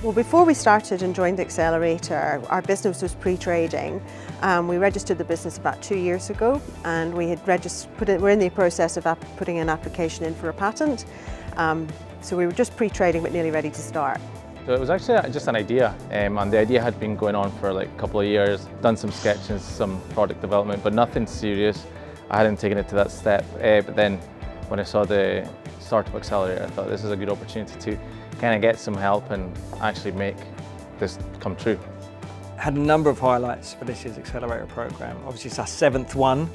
Well, before we started and joined Accelerator, our business was pre-trading. We registered the business about 2 years ago, and we had we're in the process of putting an application in for a patent. So we were just pre-trading but nearly ready to start. So it was actually just an idea, and the idea had been going on for like a couple of years. Done some sketches, some product development, but nothing serious. I hadn't taken it to that step, but then when I saw the Startup Accelerator, I thought this is a good opportunity to kind of get some help and actually make this come true. Had a number of highlights for this year's Accelerator program. Obviously it's our 7th one,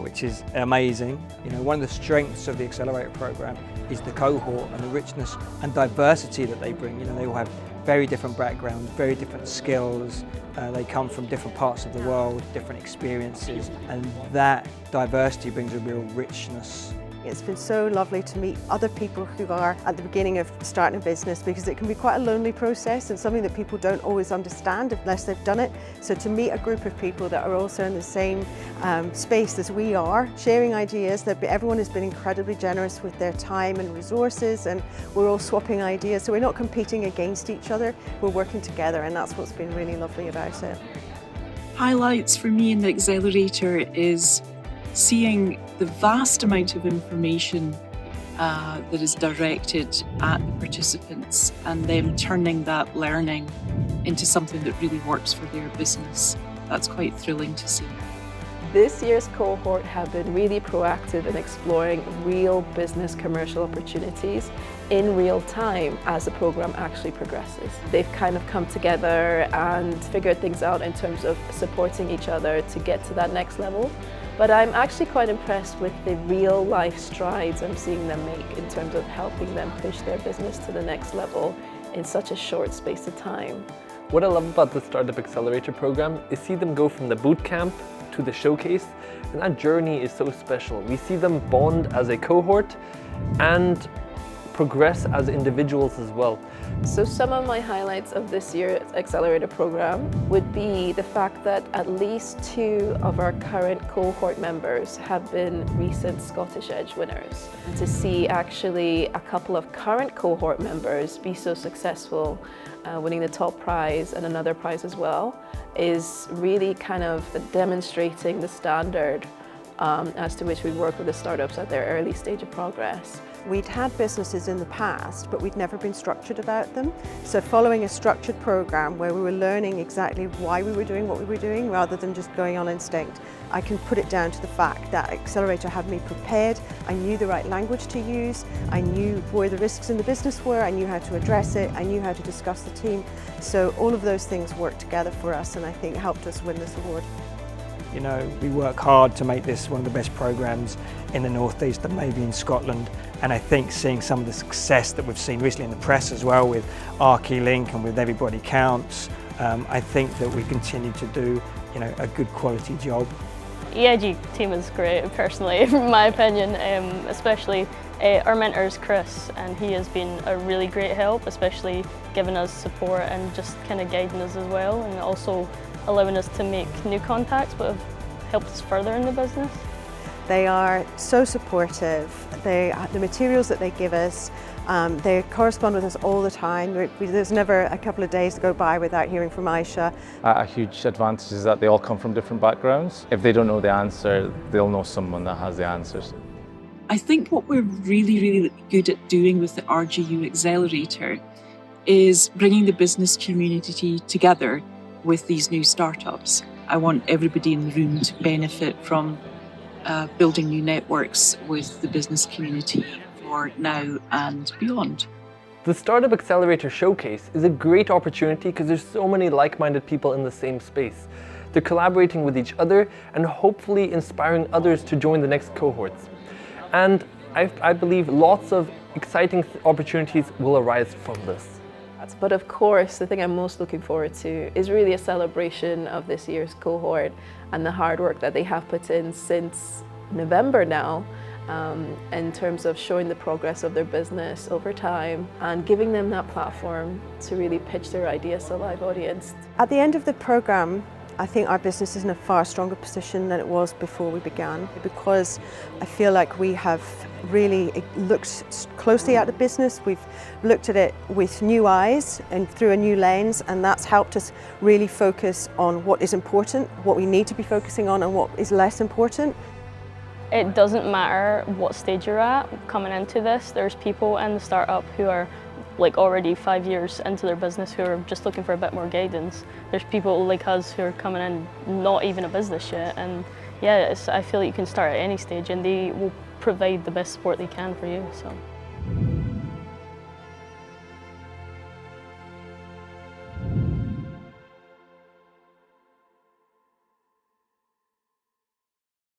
which is amazing. You know, one of the strengths of the Accelerator program is the cohort and the richness and diversity that they bring. You know, they all have very different backgrounds, very different skills. They come from different parts of the world, different experiences, and that diversity brings a real richness. It's been so lovely to meet other people who are at the beginning of starting a business, because it can be quite a lonely process and something that people don't always understand unless they've done it. So to meet a group of people that are also in the same space as we are, sharing ideas, that everyone has been incredibly generous with their time and resources, and we're all swapping ideas. So we're not competing against each other, we're working together, and that's what's been really lovely about it. Highlights for me in the Accelerator is seeing the vast amount of information that is directed at the participants and them turning that learning into something that really works for their business. That's quite thrilling to see. This year's cohort have been really proactive in exploring real business commercial opportunities in real time as the program actually progresses. They've kind of come together and figured things out in terms of supporting each other to get to that next level. But I'm actually quite impressed with the real life strides I'm seeing them make in terms of helping them push their business to the next level in such a short space of time. What I love about the Startup Accelerator program is see them go from the boot camp to the showcase, and that journey is so special. We see them bond as a cohort and progress as individuals as well. So some of my highlights of this year's Accelerator program would be the fact that at least 2 of our current cohort members have been recent Scottish Edge winners. And to see actually a couple of current cohort members be so successful, winning the top prize and another prize as well, is really kind of demonstrating the standard as to which we work with the startups at their early stage of progress. We'd had businesses in the past, but we'd never been structured about them. So following a structured program where we were learning exactly why we were doing what we were doing rather than just going on instinct, I can put it down to the fact that Accelerator had me prepared. I knew the right language to use, I knew where the risks in the business were, I knew how to address it, I knew how to discuss the team. So all of those things worked together for us, and I think helped us win this award. You know, we work hard to make this one of the best programs in the North East and maybe in Scotland. And I think seeing some of the success that we've seen recently in the press as well with RGU Link and with Everybody Counts, I think that we continue to do, you know, a good quality job. EIG team is great, personally, in my opinion, especially our mentor is Chris, and he has been a really great help, especially giving us support and just kind of guiding us as well, and also allowing us to make new contacts but have helped us further in the business. They are so supportive. The materials that they give us, they correspond with us all the time. There's never a couple of days that go by without hearing from Aisha. A huge advantage is that they all come from different backgrounds. If they don't know the answer, they'll know someone that has the answers. I think what we're really good at doing with the RGU Accelerator is bringing the business community together with these new startups. I want everybody in the room to benefit from building new networks with the business community for now and beyond. The Startup Accelerator Showcase is a great opportunity because there's so many like-minded people in the same space. They're collaborating with each other and hopefully inspiring others to join the next cohorts. And I believe lots of exciting opportunities will arise from this. But of course, the thing I'm most looking forward to is really a celebration of this year's cohort and the hard work that they have put in since November now, in terms of showing the progress of their business over time and giving them that platform to really pitch their ideas to a live audience. At the end of the program, I think our business is in a far stronger position than it was before we began, because I feel like we have really looked closely at the business. We've looked at it with new eyes and through a new lens, and that's helped us really focus on what is important, what we need to be focusing on, and what is less important. It doesn't matter what stage you're at coming into this. There's people in the startup who are like already 5 years into their business who are just looking for a bit more guidance. There's people like us who are coming in not even a business yet, and yeah, I feel like you can start at any stage and they will provide the best support they can for you. So.